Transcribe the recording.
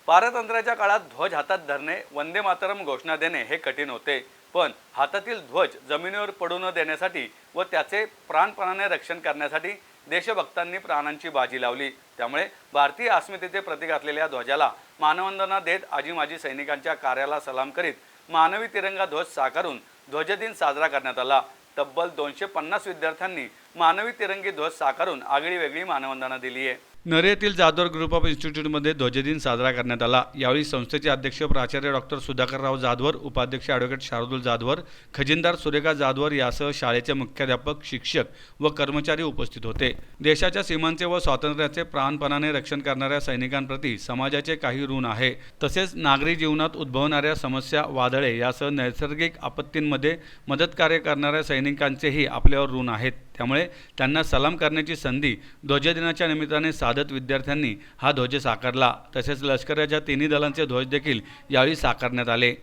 पारतंत्र्याच्या काळात ध्वज हातात धरणे, वंदे मातरम घोषणा देणे हे कठीण होते, पण हातातील ध्वज जमिनीवर पडू न देण्यासाठी व त्याचे प्राणपणाने रक्षण करण्यासाठी देशभक्तांनी प्राणांची बाजी लावली। त्यामुळे भारतीय अस्मितेचे प्रतीक असलेल्या ध्वजाला मानवंदना देत आजी माजी सैनिकांच्या कार्याला सलाम करीत मानवी तिरंगा ध्वज साकारून ध्वजदिन साजरा करण्यात आला। तब्बल 250 विद्यार्थ्यांनी मानवी तिरंगी ध्वज साकारून आगळी वेगळी मानवंदना दिली आहे। नरे येथील जाधवर ग्रुप ऑफ इन्स्टिट्यूटमध्ये ध्वजदिन साजरा करण्यात आला। यावेळी संस्थेचे अध्यक्ष प्राचार्य डॉक्टर सुधाकरराव जाधवर, उपाध्यक्ष ॲडव्होकेट शार्दूल जाधवर, खजिनदार सुरेखा जाधवर यासह शाळेचे मुख्याध्यापक, शिक्षक व कर्मचारी उपस्थित होते। देशाच्या सीमांचे व स्वातंत्र्याचे प्राणपणाने रक्षण करणाऱ्या सैनिकांप्रती समाजाचे काही ऋण आहे। तसेच नागरी जीवनात उद्भवणाऱ्या समस्या, वादळे यासह नैसर्गिक आपत्तींमध्ये मदतकार्य करणाऱ्या सैनिकांचेही आपल्यावर ऋण आहेत। त्यामुळे त्यांना सलाम करण्याची संधी ध्वजदिनाच्या निमित्ताने साधत विद्यार्थ्यांनी हा ध्वज साकारला। तसेच लष्कराच्या तिन्ही दलांचे ध्वज देखील यावेळी साकारण्यात आले।